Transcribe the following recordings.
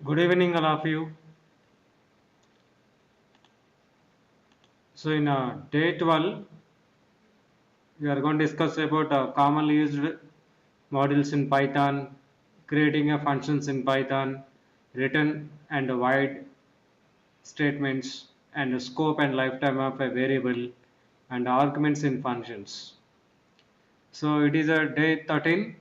Good evening, all of you. So, in day 12, we are going to discuss about commonly used modules in Python, creating a functions in Python, return and void statements, and the scope and lifetime of a variable, and arguments in functions. So, it is a day 13,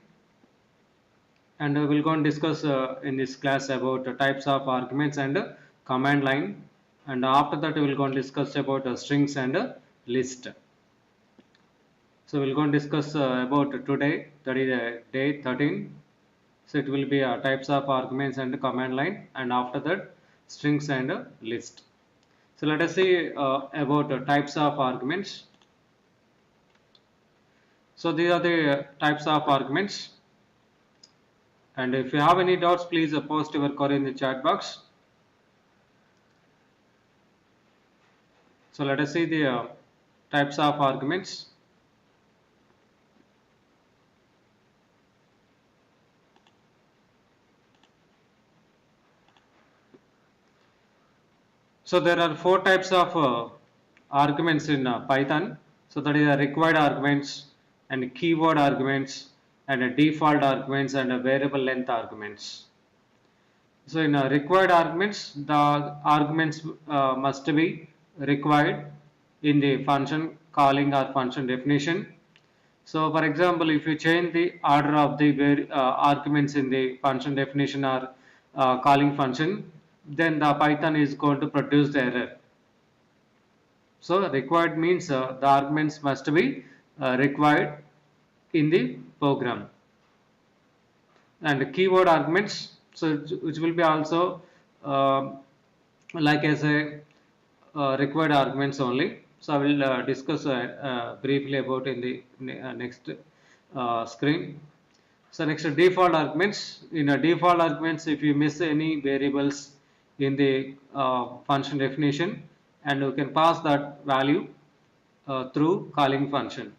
and we will go and discuss in this class about types of arguments and command line, and after that we will go and discuss about strings and list. So we'll go and discuss about today, that is day 13. So it will be types of arguments and command line, and after that strings and list. So let us see about types of arguments. So these are the types of arguments, and if you have any doubts, please post your query in the chat box. So let us see the types of arguments. So there are four types of arguments in Python. So that is required arguments, and keyword arguments, and default arguments, and variable length arguments. So in required arguments, the arguments must be required in the function calling or function definition. So for example, if you change the order of the arguments in the function definition or calling function, then the Python is going to produce the error. So required means the arguments must be required in the program. And keyword arguments, so which will be also like as a required arguments only. So I will discuss briefly about in the next screen. So next, default arguments. In a default arguments, if you miss any variables in the function definition, and you can pass that value through calling function.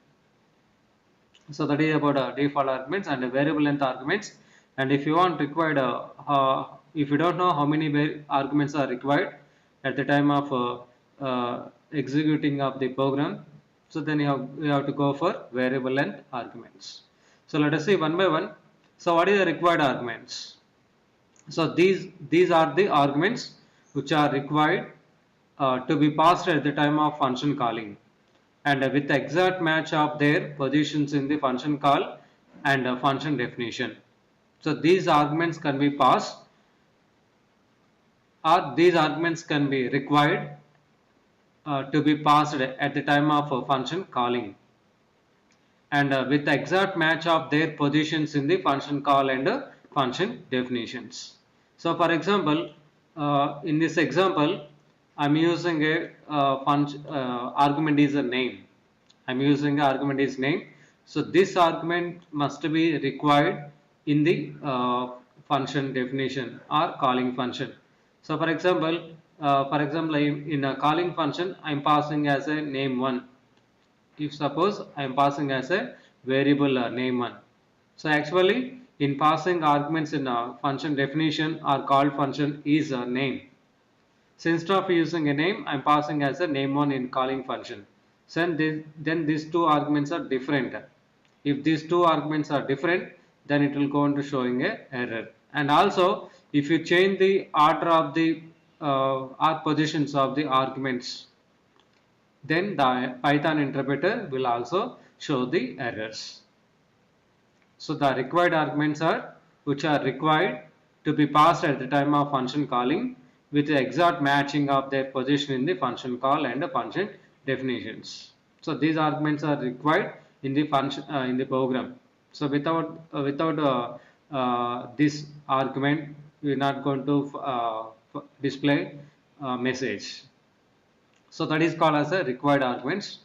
So that is about default arguments and variable length arguments. And if you want required, if you don't know how many arguments are required at the time of executing of the program, so then you have to go for variable length arguments. So let us see one by one. So what is the required arguments? So these are the arguments which are required to be passed at the time of function calling, and with the exact match of their positions in the function call and function definition. So these arguments can be passed, or these arguments can be required to be passed at the time of function calling, and with the exact match of their positions in the function call and function definitions. So for example, in this example, I'm using a argument is a name. I'm using argument is name. So this argument must be required in the function definition or calling function. So for example, in a calling function, I'm passing as a name1. If suppose I am passing as a variable name1. So actually, in passing arguments in a function definition or called function is a name. So instead of using a name, I am passing as a name1 in calling function. So then these two arguments are different. If these two arguments are different, then it will go into showing a error. And also, if you change the order of the or positions of the arguments, then the Python interpreter will also show the errors. So the required arguments are which are required to be passed at the time of function calling, with the exact matching of their position in the function call and the function definitions. So these arguments are required in the function in the program. So without this argument, we are not going to display message. So that is called as a required arguments.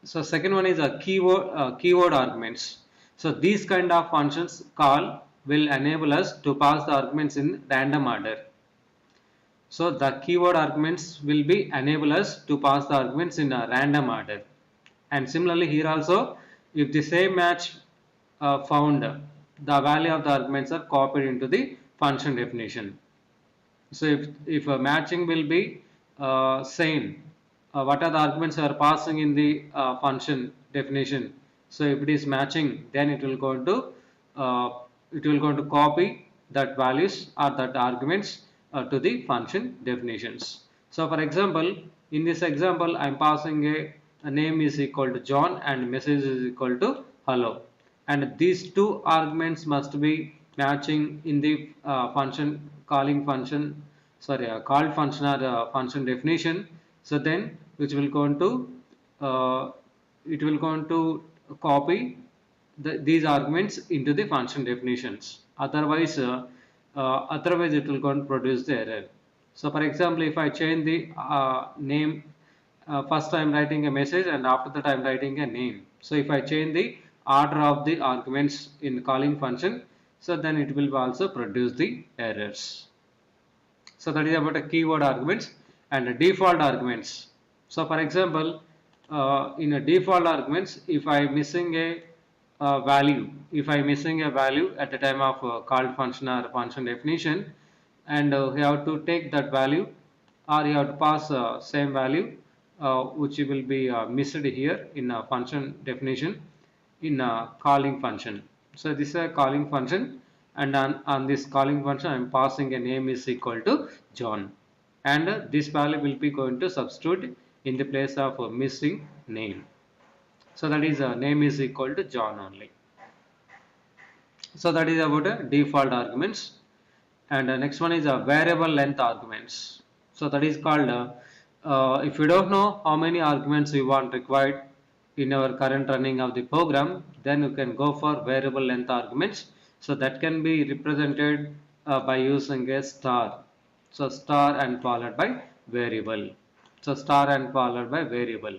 So second one is a keyword arguments. So these kind of functions call will enable us to pass the arguments in random order. So the keyword arguments will be enable us to pass the arguments in a random order. And similarly here also, if the same match found, the value of the arguments are copied into the function definition. So if a matching will be same, what are the arguments are passing in the function definition? So if it is matching, then uh, it will going to copy that values or that arguments to the function definitions. So for example, in this example, I am passing a name is equal to John and message is equal to hello, and these two arguments must be matching in the function calling function, sorry, called function or function definition. So then which will going to uh, it will going to copy these arguments into the function definitions. Otherwise it will going to produce the error. So for example, if I change the name, first I am writing a message and after that I am writing a name. So if I change the order of the arguments in calling function, so then it will also produce the errors. So that is about a keyword arguments and default arguments. So for example, in a default arguments, if I missing a value, if I missing a value at the time of called function or function definition, and you have to take that value, or you have to pass same value which will be missed here in a function definition in a calling function. So this is a calling function, and on this calling function I am passing a name is equal to John, and this value will be going to substitute in the place of missing name. So that is name is equal to John only. So that is about default arguments. And next one is variable length arguments. So that is called if you don't know how many arguments you want required in our current running of the program, then you can go for variable length arguments. So that can be represented by using a star. So star and followed by variable. So star and followed by variable.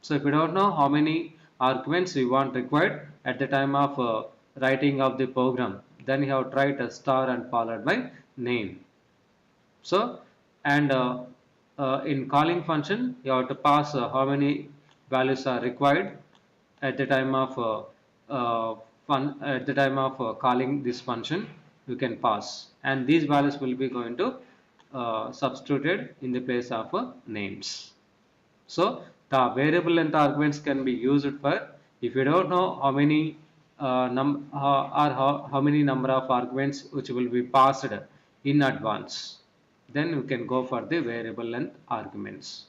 So if you don't know how many arguments you want required at the time of writing of the program, then you have to write a star and followed by name. So and in calling function, you have to pass how many values are required at the time of calling this function. You can pass, and these values will be going to substituted in the place of names. So the variable length arguments can be used for if you don't know how many how many number of arguments which will be passed in advance, then you can go for the variable length arguments.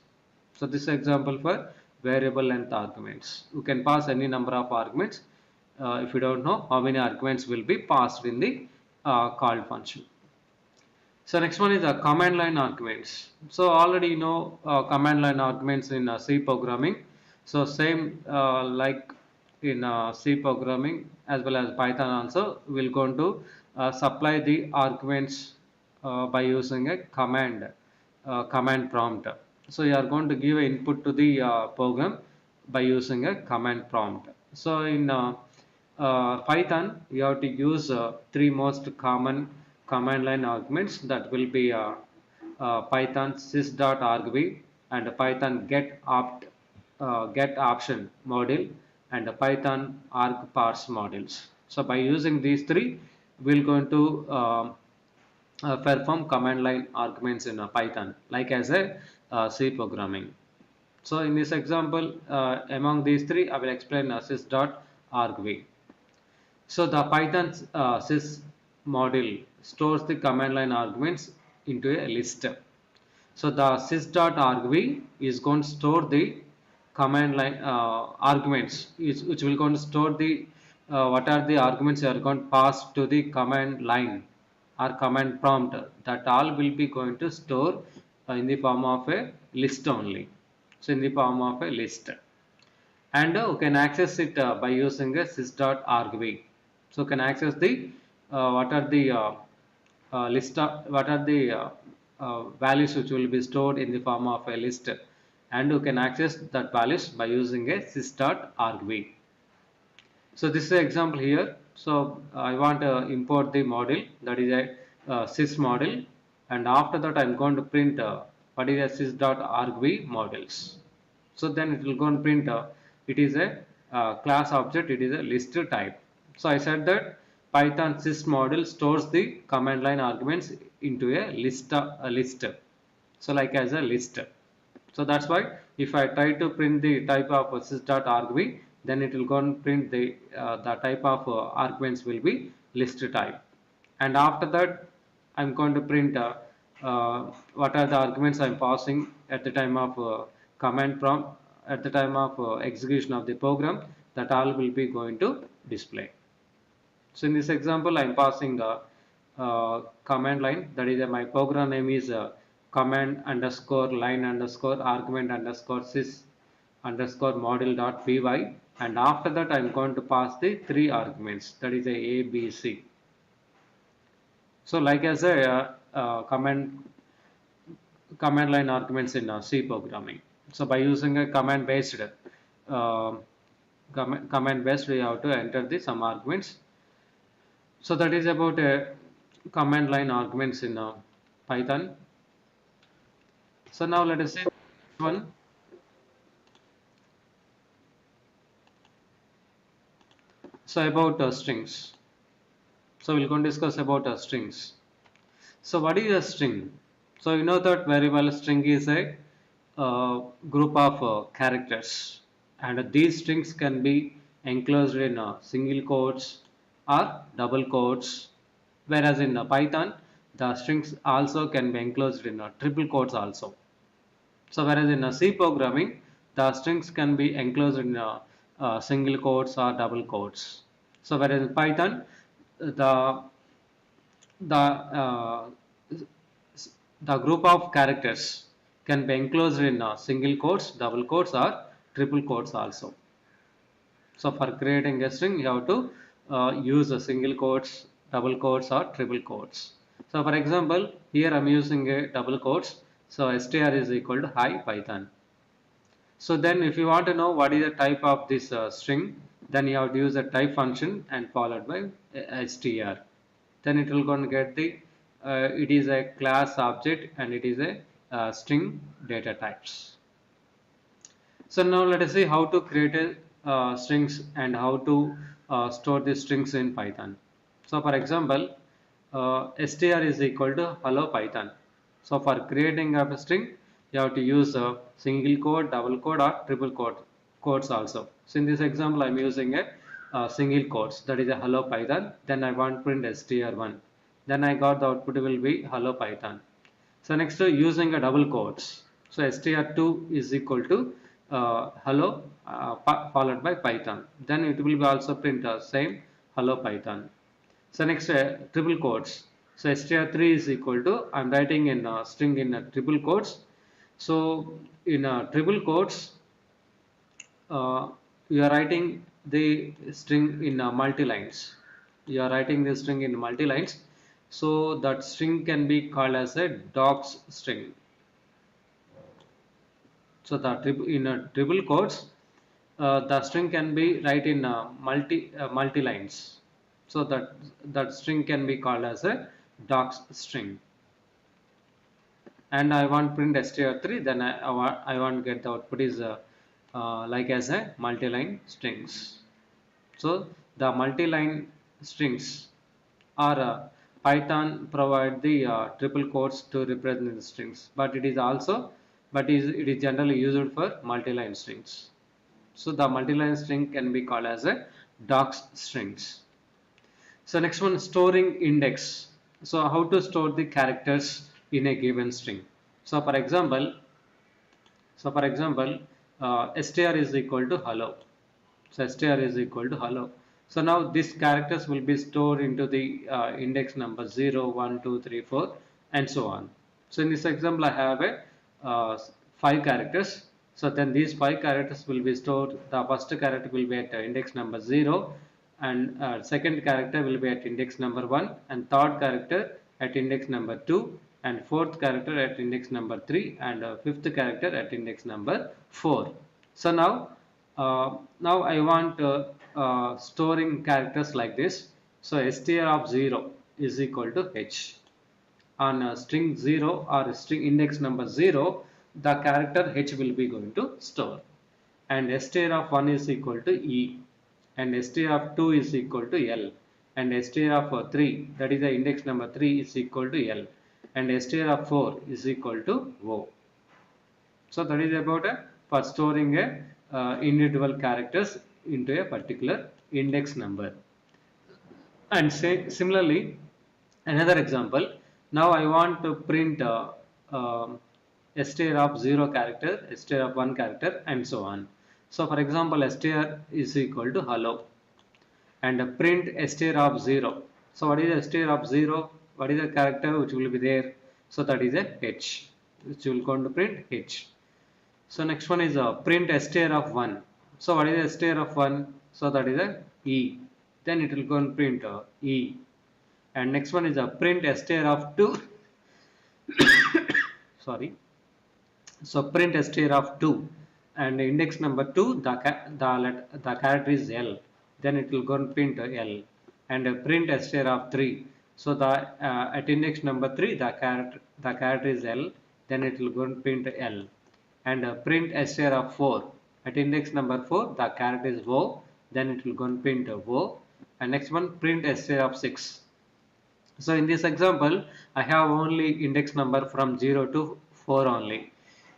So this is example for variable length arguments. You can pass any number of arguments if you don't know how many arguments will be passed in the called function. So next one is command line arguments. So already you know command line arguments in C programming. So same like in C programming as well as Python also, we're going to supply the arguments by using a command prompt. So you are going to give an input to the program by using a command prompt. So in Python, you have to use three most common command line arguments, that will be Python sys.argv and Python get option module and Python arg parse modules. So by using these three, we're going to perform command line arguments in Python like as a C programming. So in this example, among these three, I will explain sys.argv. So the Python sys module stores the command line arguments into a list. So the sys.argv is going to store the command line arguments, which will going to store the what are the arguments you are going to pass to the command line or command prompt. That all will be going to store in the form of a list only. So in the form of a list, and you can access it by using a sys.argv. So you can access the what are the what are the values which will be stored in the form of a list, and you can access that values by using a sys.argv. So this is an example here. So I want to import the model, that is a sys model, and after that I am going to print what is a sys.argv models. So then it will go and print it is a class object, it is a list type. So I said that Python sys module stores the command line arguments into a list. So like as a list. So that's why if I try to print the type of sys.argv, then it will go and print the type of arguments will be list type. And after that, I'm going to print what are the arguments I'm passing at the time of command prompt, at the time of execution of the program, that all will be going to display. So in this example, I'm passing a command line, that is my program name is command underscore line underscore argument underscore sys underscore module dot py, and after that I'm going to pass the three arguments, that is a b c. So like as a command line arguments in C programming. So by using a uh, command based, we have to enter the some arguments. So that is about command line arguments in Python. So now let us see one. So about strings. So we're going to discuss about strings. So what is a string? So you know that very well. String is a group of characters, and these strings can be enclosed in single quotes or double quotes. Whereas in Python, the strings also can be enclosed in triple quotes also. So whereas in C programming, the strings can be enclosed in single quotes or double quotes. So whereas in Python, the the uh, the group of characters can be enclosed in single quotes, double quotes, or triple quotes also. So for creating a string, you have to use a single quotes, double quotes, or triple quotes. So for example, here I'm using a double quotes. So str is equal to hi Python. So then if you want to know what is the type of this string, then you have to use a type function and followed by str. Then it will going to get the it is a class object and it is a string data types. So now let us see how to create a strings and how to store the strings in Python. So for example, str is equal to hello Python. So for creating a string, you have to use a single quote, double quote, or triple quote quotes also. So in this example, I'm using a single quotes, that is a hello Python. Then I want print str1. Then I got the output will be hello Python. So next using a double quotes. So str2 is equal to hello followed by Python. Then it will be also print the same hello Python. So next triple quotes. So str3 is equal to, I'm writing in a string in a triple quotes. So in triple quotes, you are writing the string in multi lines. You are writing the string in multi lines. So that string can be called as a docs string. So the in a triple quotes, the string can be write in multi lines. So that string can be called as a docs string. And I want print str3, then I want get the output is like as a multi-line strings. So the multi-line strings are Python provide the triple quotes to represent the strings, but it is also it is generally used for multi-line strings. So the multi-line string can be called as a docs strings. So next one, storing index. So how to store the characters in a given string. So for example, str is equal to hello. So str is equal to hello. So now these characters will be stored into the index number 0, 1, 2, 3, 4, and so on. So in this example, I have a 5 characters. So then these 5 characters will be stored. The first character will be at index number 0, and second character will be at index number 1, and third character at index number 2, and fourth character at index number 3, and fifth character at index number 4. So now I want storing characters like this. So str of 0 is equal to h. On string 0 or string index number 0, the character h will be going to store. And str of 1 is equal to e. And str of 2 is equal to l. and str of 3, that is the index number 3, is equal to L, and str of 4 is equal to O. So that is about for storing a individual characters into a particular index number. And say similarly, another example. Now I want to print str of 0 character, str of 1 character, and so on. So for example, str is equal to hello, and print str of 0. So what is the str of 0? What is the character which will be there? So that is a h, which will going to print h. So next one is print str of 1. So what is the str of 1? So that is a e. Then it will go and print e. And next one is a print str of 2. Sorry. So print str of 2, and index number 2, the character is L. Then it will go and print L. And print str of 3. So the at index number 3, the character is L. Then it will go and print L. And print str of 4. At index number 4, the character is O. Then it will go and print O. And next one, print str of 6. So in this example, I have only index number from 0 to 4 only.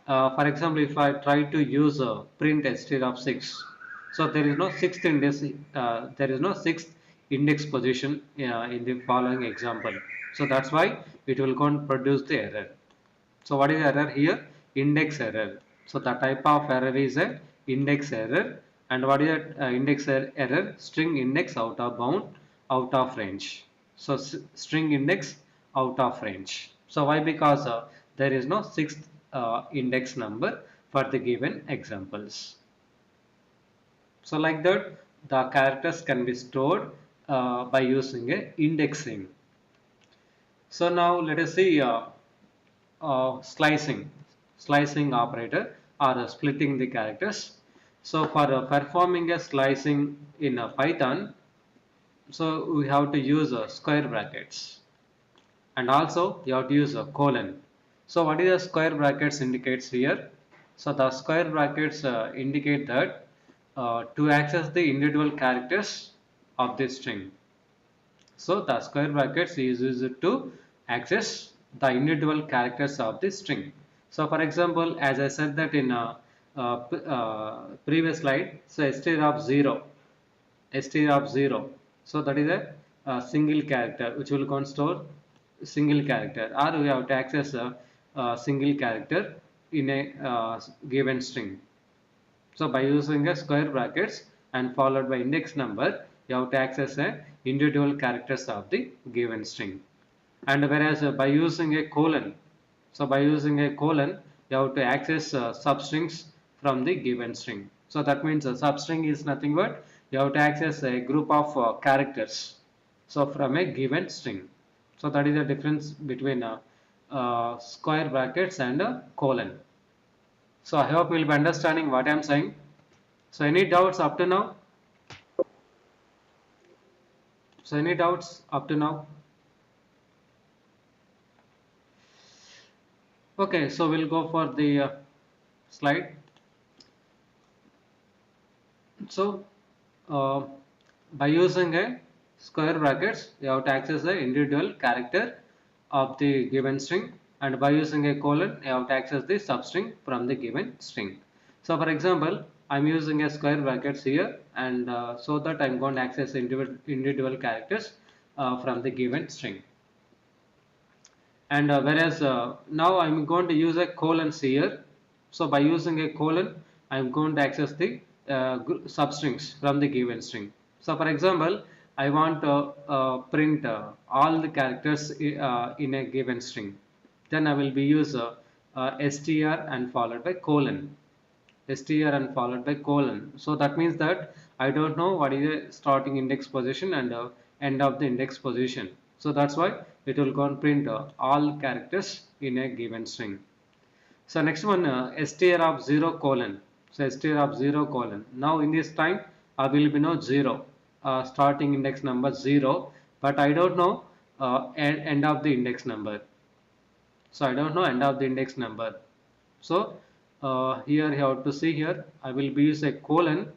For example, if I try to use print str of 6, so there is no sixth index. There is no sixth index position in the following example. So that's why it will go and produce the error. So what is the error here? Index error. So the type of error is a index error. And what is that index error? String index out of bound, out of range. So string index out of range. So why? Because there is no sixth index number for the given examples. So like that, the characters can be stored by using a indexing. So now let us see slicing operator, or splitting the characters. So for performing a slicing in Python, so we have to use square brackets, and also you have to use a colon. So what is the square brackets indicates here? So the square brackets indicate that to access the individual characters of this string. So the square brackets is used to access the individual characters of this string. So for example, as I said that in previous slide, so str of 0, so that is a single character which will go and store single character, or we have to access a single character in a given string. So by using a square brackets and followed by index number, you have to access a individual characters of the given string. And whereas by using a colon, so by using a colon, you have to access substrings from the given string. So that means a substring is nothing but you have to access a group of characters, so from a given string. So that is the difference between square brackets and a colon. So I hope you will be understanding what I am saying. So any doubts up to now? So any doubts up to now? Okay, so we'll go for the slide. So by using a square brackets, you have to access the individual character of the given string, and by using a colon, you have to access the substring from the given string. So for example, I'm using a square brackets here, and so that I'm going to access individual characters from the given string. And whereas now I'm going to use a colon here. So by using a colon, I'm going to access the substrings from the given string. So for example, I want to print all the characters in a given string. Then I will be use str and followed by colon. Str and followed by colon. So that means that I don't know what is the starting index position and end of the index position. So that's why it will go and print all characters in a given string. So next one, str of 0 colon. So str of 0 colon. Now in this time I will be no 0, starting index number 0, but I don't know end of the index number. So I don't know end of the index number. So here you have to see here I will be use a colon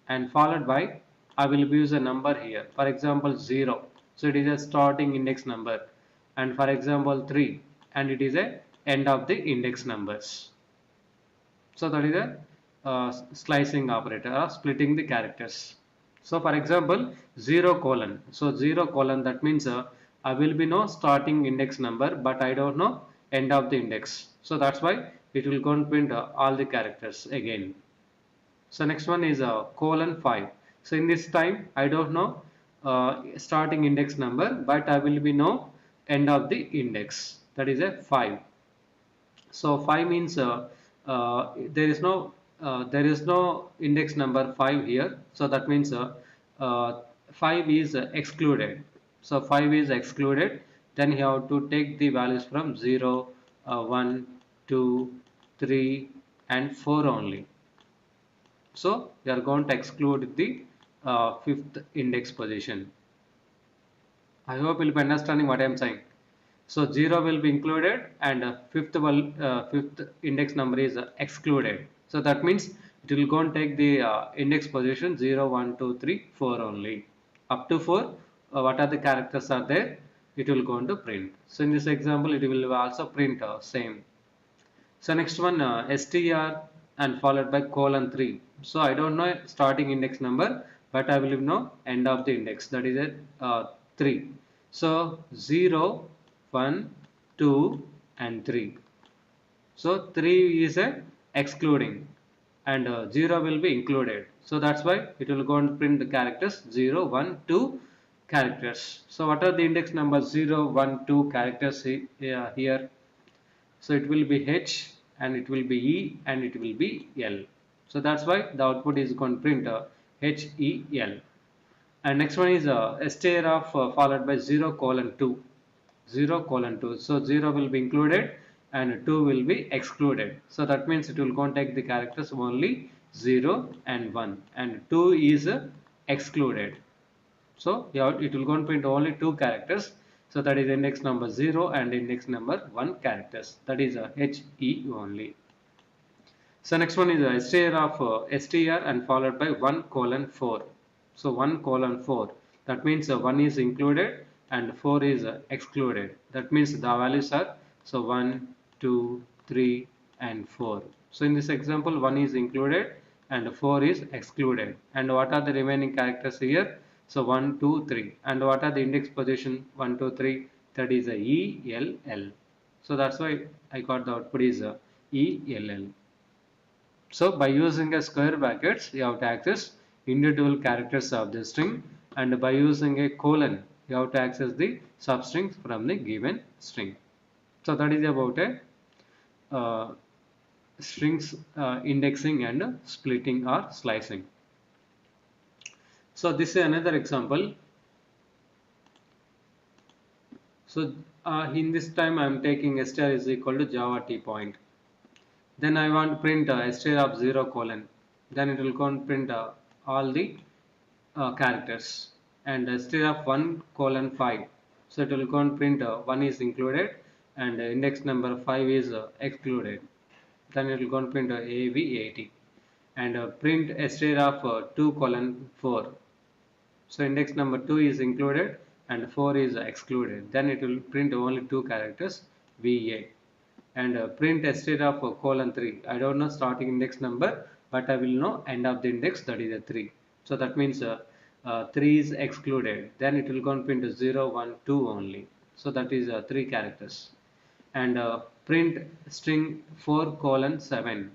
and followed by I will use a number here. For example, 0. So it is a starting index number. And for example, 3. And it is a end of the index numbers. So that is a slicing operator or splitting the characters. So for example, 0 colon. So 0 colon, that means I will be no starting index number, but I don't know end of the index. So that's why it will go and print all the characters again. So next one is colon 5. So in this time I don't know starting index number, but I will be know end of the index. That is a 5. So 5 means there is no index number 5 here. So that means 5 is excluded. So 5 is excluded. Then you have to take the values from 0, 1, 2, 3 and 4 only. So you are going to exclude the fifth index position. I hope you'll be understanding what I am saying. So 0 will be included and fifth index number is excluded. So that means it will go and take the index position 0, 1, 2, 3, 4 only. Up to 4, what are the characters are there? It will go into print. So in this example, it will also print same. So next one str and followed by colon 3. So I don't know starting index number, but I will know end of the index, that is at 3. So 0, 1, 2 and 3. So 3 is a excluding and 0 will be included. So that's why it will go and print the characters 0, 1, 2 characters. So what are the index numbers 0, 1, 2 characters here? So it will be H and it will be E and it will be L. So that's why the output is going to print HEL. And next one is str of followed by 0 colon 2. 0 colon 2. So 0 will be included and 2 will be excluded. So that means it will contact the characters only 0 and 1 and 2 is excluded. So it will go and print only 2 characters. So that is index number 0 and index number 1 characters. That is HE only. So next one is str of str and followed by 1 colon 4. So 1 colon 4. That means 1 is included and 4 is excluded. That means the values are so 1, 2, 3 and 4. So in this example 1 is included and 4 is excluded. And what are the remaining characters here? So 1, 2, 3. And what are the index position 1, 2, 3? That is a E, L, L. So that's why I got the output is E, L, L. So by using a square brackets, you have to access individual characters of the string, and by using a colon, you have to access the substrings from the given string. So that is about a strings indexing and splitting or slicing. So this is another example. So in this time I am taking str is equal to Java T point. Then I want to print str of 0 colon. Then it will go and print all the characters. And str of 1 colon 5. So it will go and print 1 is included and index number 5 is excluded. Then it will go and print AV80. And print str of 2 colon 4. So index number 2 is included and 4 is excluded. Then it will print only 2 characters VA. And print str of colon 3. I don't know starting index number, but I will know end of the index, that is a 3. So that means 3 is excluded. Then it will go and print 0, 1, 2 only. So that is 3 characters. And print string 4 colon 7.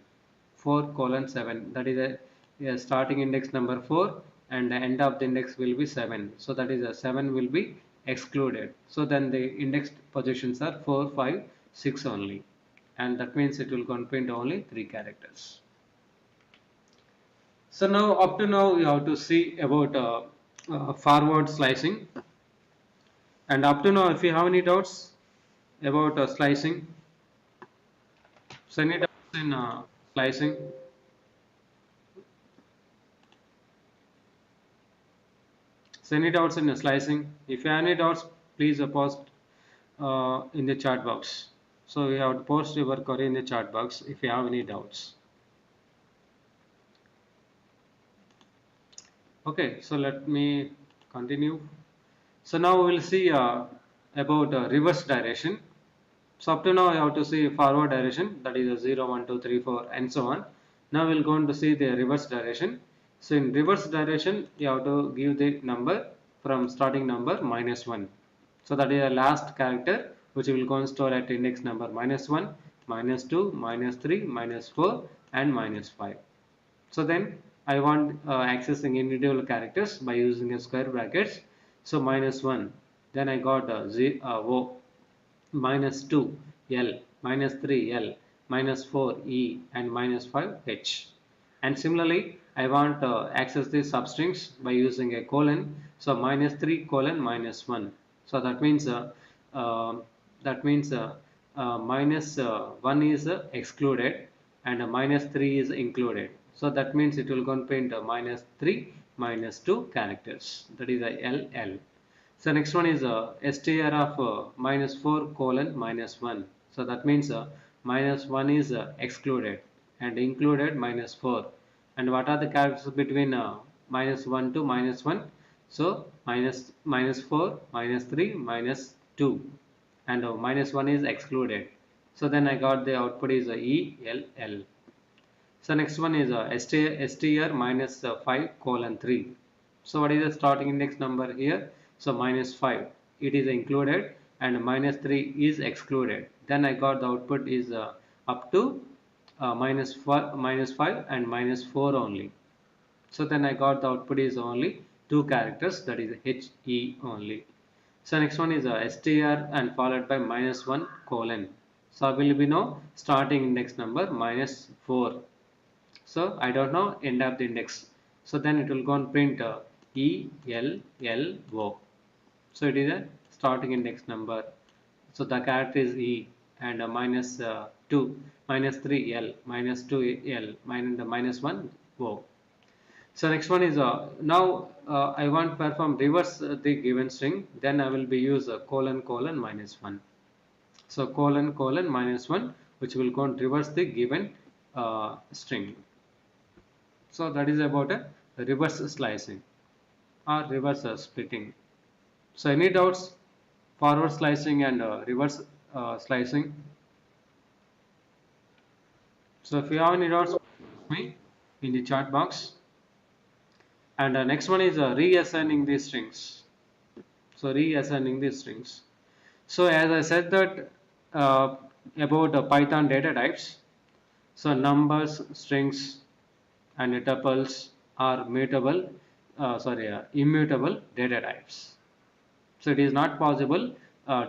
4 colon 7. That is a starting index number 4 and the end of the index will be 7. So that is a 7 will be excluded. So then the indexed positions are 4, 5, 6 only. And that means it will print only 3 characters. So now up to now you have to see about forward slicing. And up to now if you have any doubts about slicing, so any doubts in slicing? So any doubts in slicing? If you have any doubts, please post in the chat box. So you have to post your query in the chat box if you have any doubts. Okay, so let me continue. So now we will see about reverse direction. So up to now I have to see forward direction, that is 0, 1, 2, 3, 4 and so on. Now we will going to see the reverse direction. So in reverse direction you have to give the number from starting number -1. So that is the last character which we will go and store at index number -1, -2, -3, -4 and -5. So then I want accessing individual characters by using a square brackets. So -1, then I got O, -2 L, -3 L, -4 E and -5 H. And similarly I want access the substrings by using a colon. So -3 colon -1. So that means uh, that means -1 is excluded and -3 is included. So that means it will go and print -3 -2 characters, that is a LL. So next one is str of -4 colon -1. So that means -1 is excluded and included -4. And what are the characters between -1 to -1? So -4, -3, -2 and -1 is excluded. So then I got the output is ELL. So next one is str -5 colon 3. So what is the starting index number here? So -5 it is included and -3 is excluded. Then I got the output is up to -5 and -4 only. So then I got the output is only two characters, that is HE only. So next one is str and followed by -1 colon. So will be now starting index number -4. So I don't know end of the index. So then it will go and print ELLO. So it is a starting index number. So the character is E and -2, -3 L, -2 L, minus the -1 O. So next one is now I want to perform reverse the given string. Then I will be use colon colon -1. So colon colon -1, which will go and reverse the given string. So that is about a reverse slicing or reverse splitting. So any doubts? Forward slicing and reverse slicing. So if you have any doubts, ask me in the chat box. And next one is reassigning these strings. So reassigning these strings. So as I said that about Python data types. So numbers, strings, and tuples are immutable data types. So it is not possible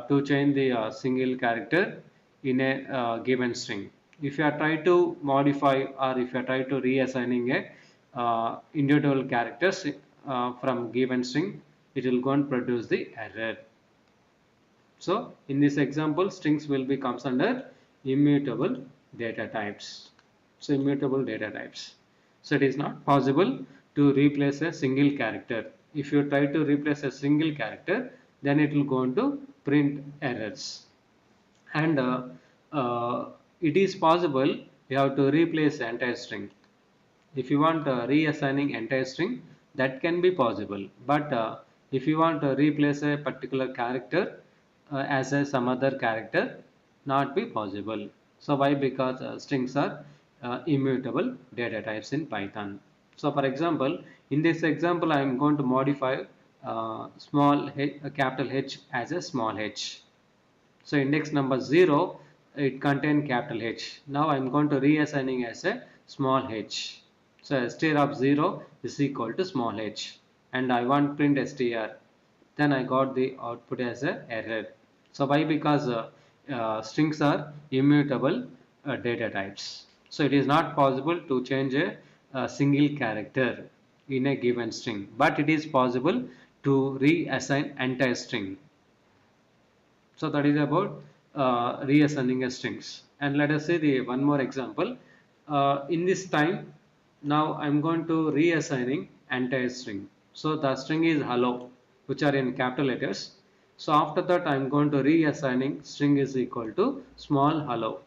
to change the single character in a given string. If you are trying to modify or if you are trying to reassigning a individual characters from given string, it will go and produce the error. So in this example, strings will be comes under immutable data types. So immutable data types. So it is not possible to replace a single character. If you try to replace a single character, then it will go to print errors. And it is possible you have to replace the entire string. If you want reassigning entire string, that can be possible. But if you want to replace a particular character as some other character, not be possible. So why? Because strings are immutable data types in Python. So for example, in this example, I am going to modify capital H as a small h. So index number 0, it contains capital H. Now I am going to reassigning as a small h. So str of 0 is equal to small h, and I want print str. Then I got the output as a error. So why? Because strings are immutable data types. So it is not possible to change a single character in a given string, but it is possible to reassign entire string. So that is about reassigning a strings. And let us say the one more example. In this time, now I'm going to reassigning entire string. So the string is hello, which are in capital letters. So after that, I'm going to reassigning string is equal to small hello.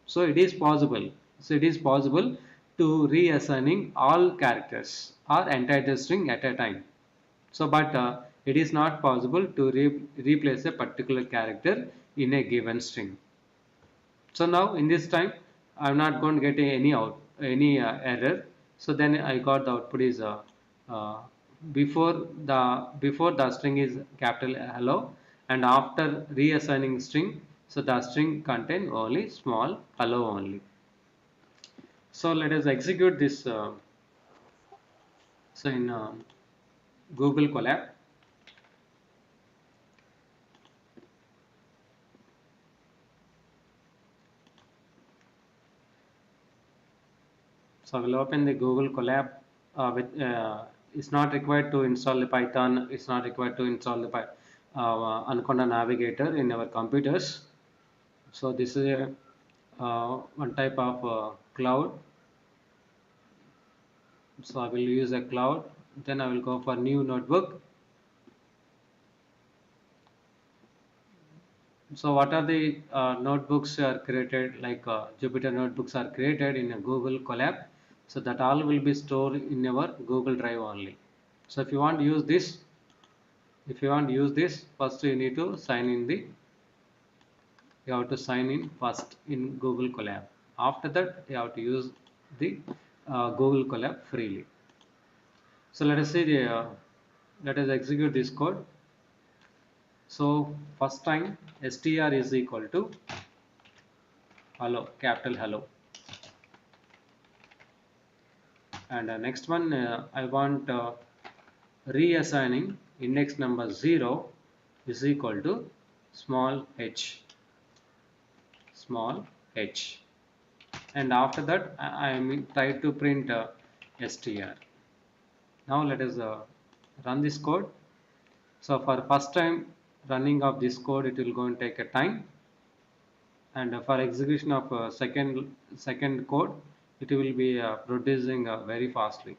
So it is possible. So it is possible to reassigning all characters or entire string at a time. So, but it is not possible to replace a particular character in a given string. So now in this time, I'm not going to get any error. So then I got the output is uh, before the string is capital hello, and after reassigning string, so the string contain only small hello only. So let us execute this. So in Google Colab. So I will open the Google Colab it's not required to install the Python. It's not required to install the Anaconda Navigator in our computers. So this is a one type of cloud. So I will use a cloud. Then I will go for new notebook. So what are the notebooks are created, like Jupyter notebooks are created in a Google Colab. So that all will be stored in our Google Drive only. So if you want to use this, first you need to you have to sign in first in Google Colab. After that, you have to use the Google Colab freely. So let us see let us execute this code. So first time str is equal to hello, capital hello, and next one I want reassigning index number 0 is equal to small h, and after that I am try to print str. Now let us run this code. So for first time running of this code, it will go and take a time, and for execution of second code, it will be producing very fastly.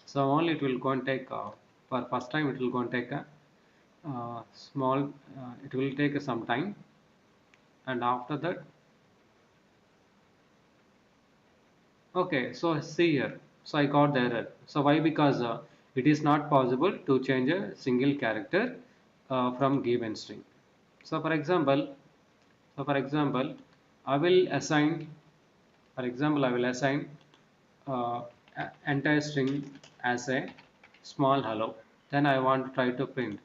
So only it will go and take for first time it will go and take a small it will take some time, and after that, okay, so see here, so I got the error. So why? Because it is not possible to change a single character from given string. So for example, I will assign, uh, entire string as a small hello. Then I want to try to print.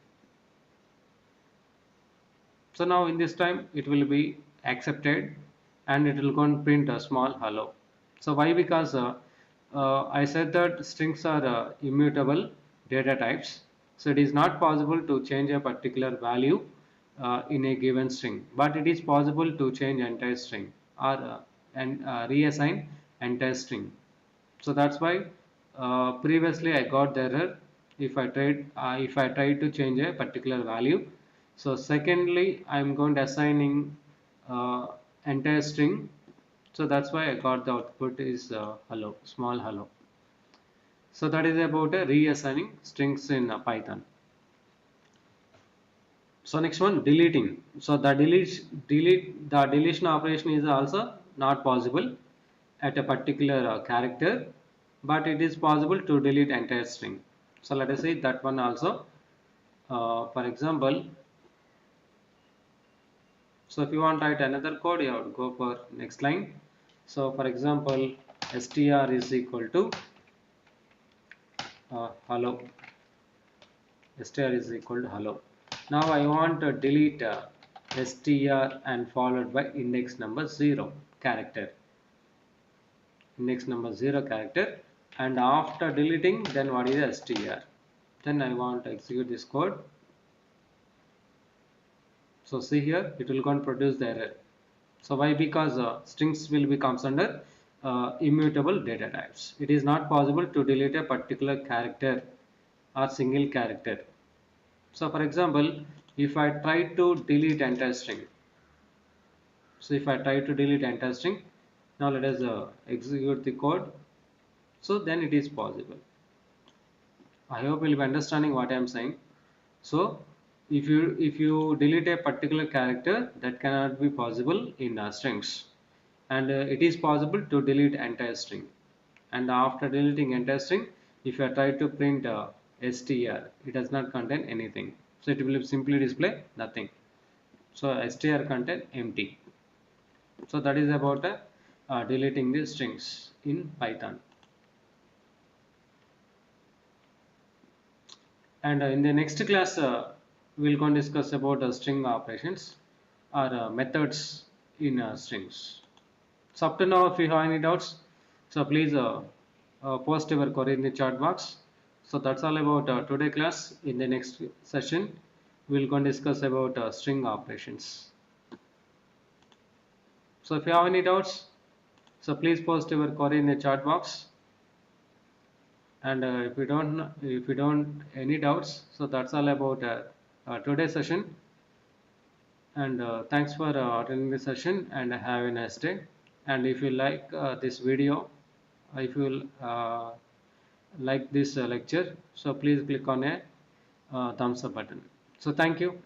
So now in this time it will be accepted, and it will go and print a small hello. So why? Because I said that strings are immutable data types. So it is not possible to change a particular value in a given string, but it is possible to change entire string or and reassign entire string. So that's why previously I got the error if I try to change a particular value. So secondly, I'm going to assigning uh, entire string. So that's why I got the output is hello, small hello. So that is about reassigning strings in Python. So next one, deleting. So the deletion operation is also not possible at a particular character, but it is possible to delete entire string. So let us say that one also. For example, so if you want to write another code, you have to go for next line. So for example, str is equal to hello. Str is equal to hello. Now I want to delete str and followed by index number 0 character. Index number 0 character, and after deleting, then what is str? Then I want to execute this code. So see here, it will go and produce the error. So why? Because strings will be comes under immutable data types. It is not possible to delete a particular character or single character. So for example, if I try to delete entire string, so if I try to delete entire string, now let us execute the code. So then it is possible. I hope you'll be understanding what I am saying. So if you delete a particular character, that cannot be possible in strings. and it is possible to delete entire string. And after deleting entire string, if you try to print str, it does not contain anything, so it will simply display nothing. So str contain empty. So that is about deleting the strings in Python. And in the next class, we'll go and discuss about string operations or methods in strings. So up to now, if you have any doubts, so please post your query in the chat box. So that's all about today class. In the next session, we'll go and discuss about string operations. So if you have any doubts, so please post your query in the chat box. And if you don't any doubts, so that's all about today's session. And thanks for attending the session, and have a nice day. And if you like this video, if you like this lecture, so please click on a thumbs up button. So thank you.